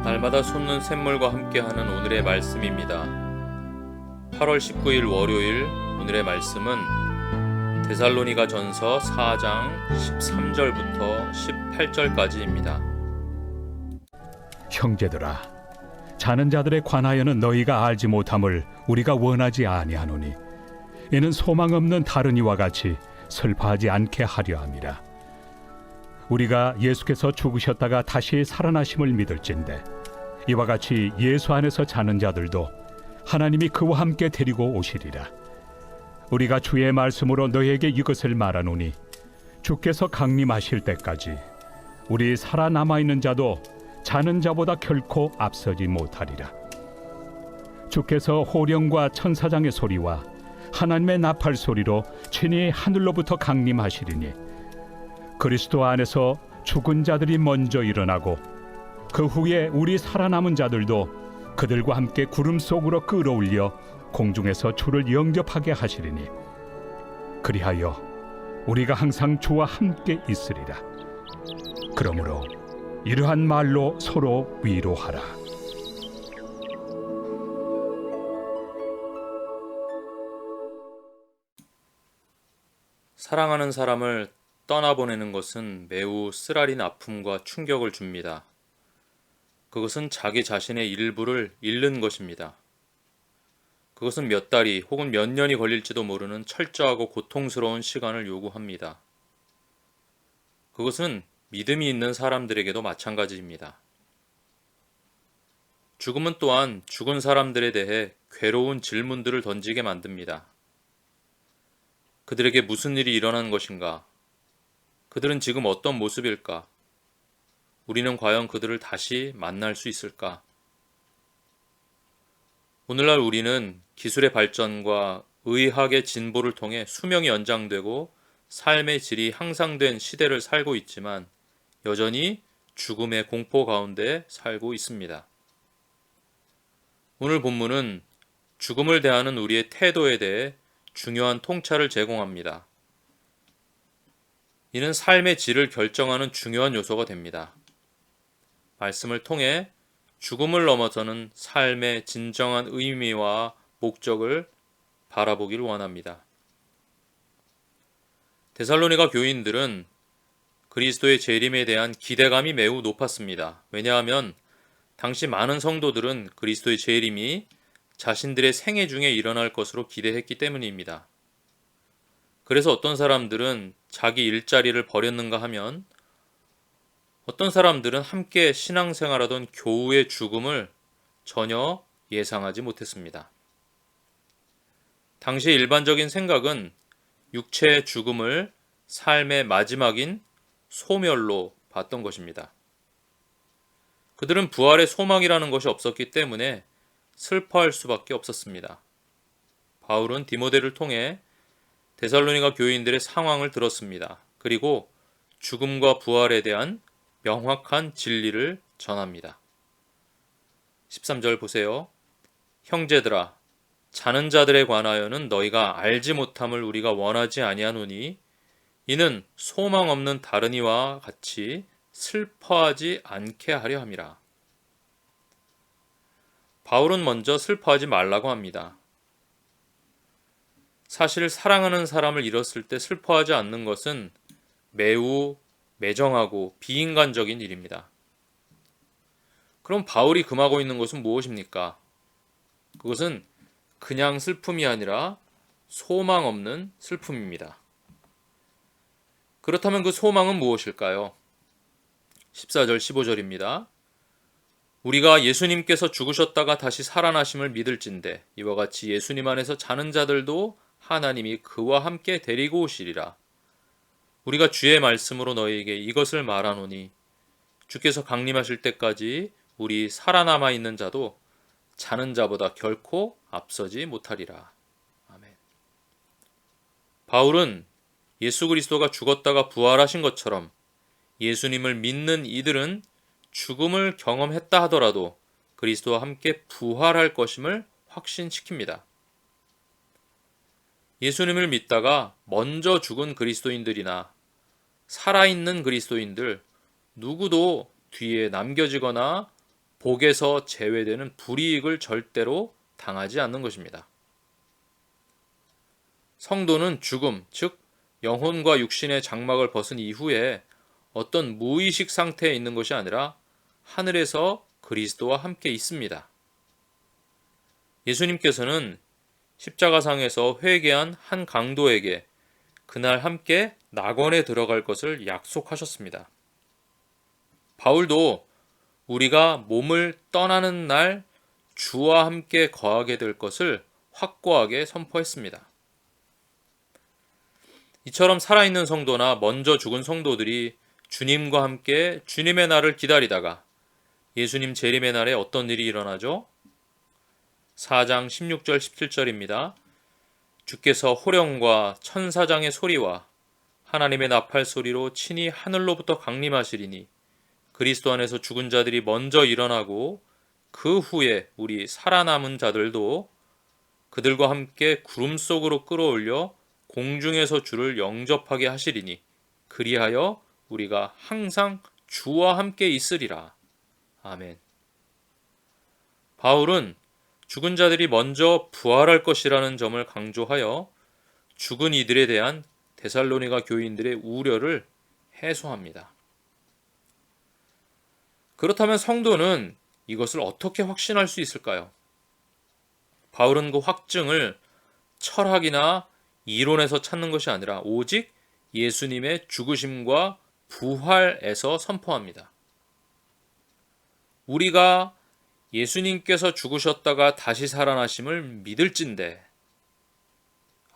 날마다 솟는 샘물과 함께하는 오늘의 말씀입니다. 8월 19일 월요일 오늘의 말씀은 데살로니가 전서 4장 13절부터 18절까지입니다. 형제들아, 자는 자들에 관하여는 너희가 알지 못함을 우리가 원하지 아니하노니 이는 소망 없는 다른 이와 같이 슬퍼하지 않게 하려 함이라. 우리가 예수께서 죽으셨다가 다시 살아나심을 믿을진대 이와 같이 예수 안에서 자는 자들도 하나님이 그와 함께 데리고 오시리라. 우리가 주의 말씀으로 너희에게 이것을 말하노니 주께서 강림하실 때까지 우리 살아남아 있는 자도 자는 자보다 결코 앞서지 못하리라. 주께서 호령과 천사장의 소리와 하나님의 나팔 소리로 친히 하늘로부터 강림하시리니 그리스도 안에서 죽은 자들이 먼저 일어나고 그 후에 우리 살아남은 자들도 그들과 함께 구름 속으로 끌어올려 공중에서 주를 영접하게 하시리니 그리하여 우리가 항상 주와 함께 있으리라. 그러므로 이러한 말로 서로 위로하라. 사랑하는 사람을 떠나보내는 것은 매우 쓰라린 아픔과 충격을 줍니다. 그것은 자기 자신의 일부를 잃는 것입니다. 그것은 몇 달이 혹은 몇 년이 걸릴지도 모르는 철저하고 고통스러운 시간을 요구합니다. 그것은 믿음이 있는 사람들에게도 마찬가지입니다. 죽음은 또한 죽은 사람들에 대해 괴로운 질문들을 던지게 만듭니다. 그들에게 무슨 일이 일어난 것인가? 그들은 지금 어떤 모습일까? 우리는 과연 그들을 다시 만날 수 있을까? 오늘날 우리는 기술의 발전과 의학의 진보를 통해 수명이 연장되고 삶의 질이 향상된 시대를 살고 있지만 여전히 죽음의 공포 가운데 살고 있습니다. 오늘 본문은 죽음을 대하는 우리의 태도에 대해 중요한 통찰을 제공합니다. 이는 삶의 질을 결정하는 중요한 요소가 됩니다. 말씀을 통해 죽음을 넘어서는 삶의 진정한 의미와 목적을 바라보길 원합니다. 데살로니가 교인들은 그리스도의 재림에 대한 기대감이 매우 높았습니다. 왜냐하면 당시 많은 성도들은 그리스도의 재림이 자신들의 생애 중에 일어날 것으로 기대했기 때문입니다. 그래서 어떤 사람들은 자기 일자리를 버렸는가 하면 어떤 사람들은 함께 신앙생활하던 교우의 죽음을 전혀 예상하지 못했습니다. 당시 일반적인 생각은 육체의 죽음을 삶의 마지막인 소멸로 봤던 것입니다. 그들은 부활의 소망이라는 것이 없었기 때문에 슬퍼할 수밖에 없었습니다. 바울은 디모데를 통해 데살로니가 교인들의 상황을 들었습니다. 그리고 죽음과 부활에 대한 명확한 진리를 전합니다. 13절 보세요. 형제들아, 자는 자들에 관하여는 너희가 알지 못함을 우리가 원하지 아니하노니 이는 소망 없는 다른 이와 같이 슬퍼하지 않게 하려 함이라. 바울은 먼저 슬퍼하지 말라고 합니다. 사실 사랑하는 사람을 잃었을 때 슬퍼하지 않는 것은 매우 매정하고 비인간적인 일입니다. 그럼 바울이 금하고 있는 것은 무엇입니까? 그것은 그냥 슬픔이 아니라 소망 없는 슬픔입니다. 그렇다면 그 소망은 무엇일까요? 14절 15절입니다. 우리가 예수님께서 죽으셨다가 다시 살아나심을 믿을진대 이와 같이 예수님 안에서 자는 자들도 하나님이 그와 함께 데리고 오시리라. 우리가 주의 말씀으로 너희에게 이것을 말하노니 주께서 강림하실 때까지 우리 살아남아 있는 자도 자는 자보다 결코 앞서지 못하리라. 아멘. 바울은 예수 그리스도가 죽었다가 부활하신 것처럼 예수님을 믿는 이들은 죽음을 경험했다 하더라도 그리스도와 함께 부활할 것임을 확신시킵니다. 예수님을 믿다가 먼저 죽은 그리스도인들이나 살아있는 그리스도인들 누구도 뒤에 남겨지거나 복에서 제외되는 불이익을 절대로 당하지 않는 것입니다. 성도는 죽음, 즉 영혼과 육신의 장막을 벗은 이후에 어떤 무의식 상태에 있는 것이 아니라 하늘에서 그리스도와 함께 있습니다. 예수님께서는 십자가상에서 회개한 한 강도에게 그날 함께 낙원에 들어갈 것을 약속하셨습니다. 바울도 우리가 몸을 떠나는 날 주와 함께 거하게 될 것을 확고하게 선포했습니다. 이처럼 살아있는 성도나 먼저 죽은 성도들이 주님과 함께 주님의 날을 기다리다가 예수님 재림의 날에 어떤 일이 일어나죠? 4장 16절 17절입니다. 주께서 호령과 천사장의 소리와 하나님의 나팔 소리로 친히 하늘로부터 강림하시리니 그리스도 안에서 죽은 자들이 먼저 일어나고 그 후에 우리 살아남은 자들도 그들과 함께 구름 속으로 끌어올려 공중에서 주를 영접하게 하시리니 그리하여 우리가 항상 주와 함께 있으리라. 아멘. 바울은 죽은 자들이 먼저 부활할 것이라는 점을 강조하여 죽은 이들에 대한 데살로니가 교인들의 우려를 해소합니다. 그렇다면 성도는 이것을 어떻게 확신할 수 있을까요? 바울은 그 확증을 철학이나 이론에서 찾는 것이 아니라 오직 예수님의 죽으심과 부활에서 선포합니다. 우리가 예수님께서 죽으셨다가 다시 살아나심을 믿을진대.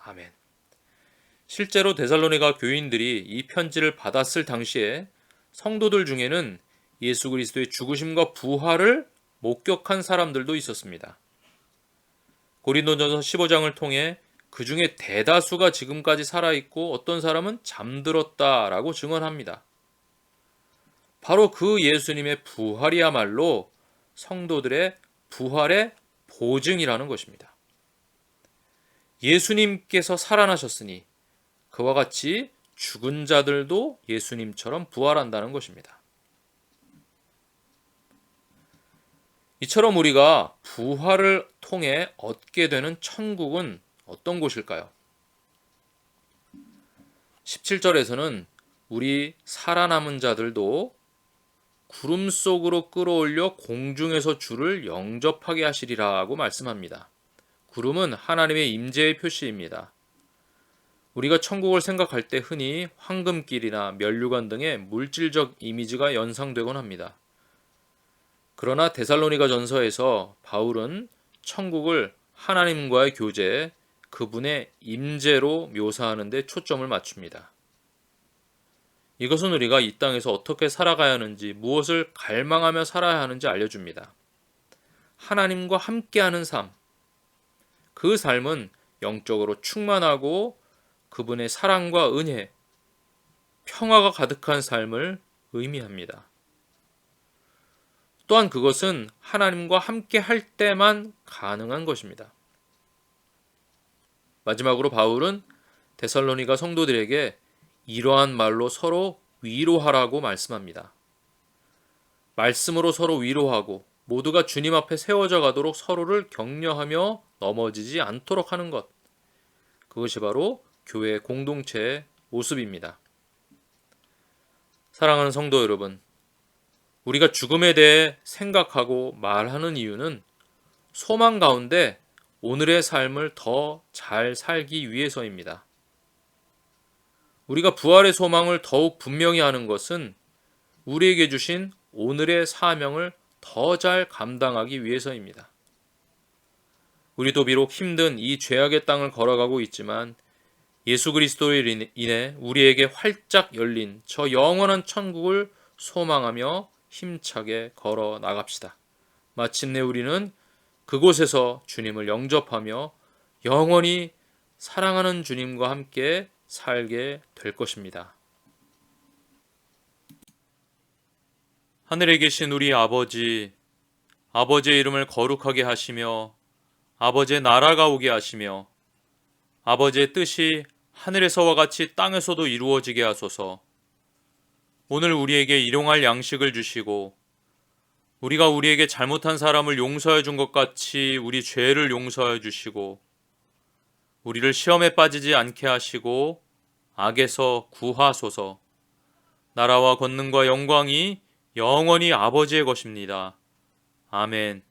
아멘. 실제로 데살로니가 교인들이 이 편지를 받았을 당시에 성도들 중에는 예수 그리스도의 죽으심과 부활을 목격한 사람들도 있었습니다. 고린도전서 15장을 통해 그 중에 대다수가 지금까지 살아있고 어떤 사람은 잠들었다라고 증언합니다. 바로 그 예수님의 부활이야말로 성도들의 부활의 보증이라는 것입니다. 예수님께서 살아나셨으니 그와 같이 죽은 자들도 예수님처럼 부활한다는 것입니다. 이처럼 우리가 부활을 통해 얻게 되는 천국은 어떤 곳일까요? 17절에서는 우리 살아남은 자들도 구름 속으로 끌어올려 공중에서 주를 영접하게 하시리라고 말씀합니다. 구름은 하나님의 임재의 표시입니다. 우리가 천국을 생각할 때 흔히 황금길이나 면류관 등의 물질적 이미지가 연상되곤 합니다. 그러나 데살로니가 전서에서 바울은 천국을 하나님과의 교제, 그분의 임재로 묘사하는 데 초점을 맞춥니다. 이것은 우리가 이 땅에서 어떻게 살아가야 하는지, 무엇을 갈망하며 살아야 하는지 알려줍니다. 하나님과 함께하는 삶, 그 삶은 영적으로 충만하고 그분의 사랑과 은혜, 평화가 가득한 삶을 의미합니다. 또한 그것은 하나님과 함께 할 때만 가능한 것입니다. 마지막으로 바울은 데살로니가 성도들에게 이러한 말로 서로 위로하라고 말씀합니다. 말씀으로 서로 위로하고 모두가 주님 앞에 세워져 가도록 서로를 격려하며 넘어지지 않도록 하는 것. 그것이 바로 교회 공동체의 모습입니다. 사랑하는 성도 여러분, 우리가 죽음에 대해 생각하고 말하는 이유는 소망 가운데 오늘의 삶을 더 잘 살기 위해서입니다. 우리가 부활의 소망을 더욱 분명히 하는 것은 우리에게 주신 오늘의 사명을 더 잘 감당하기 위해서입니다. 우리도 비록 힘든 이 죄악의 땅을 걸어가고 있지만 예수 그리스도로 인해 우리에게 활짝 열린 저 영원한 천국을 소망하며 힘차게 걸어 나갑시다. 마침내 우리는 그곳에서 주님을 영접하며 영원히 사랑하는 주님과 함께 살게 될 것입니다. 하늘에 계신 우리 아버지, 아버지의 이름을 거룩하게 하시며 아버지의 나라가 오게 하시며 아버지의 뜻이 하늘에서와 같이 땅에서도 이루어지게 하소서. 오늘 우리에게 일용할 양식을 주시고 우리가 우리에게 잘못한 사람을 용서해 준 것 같이 우리 죄를 용서해 주시고 우리를 시험에 빠지지 않게 하시고 악에서 구하소서. 나라와 권능과 영광이 영원히 아버지의 것입니다. 아멘.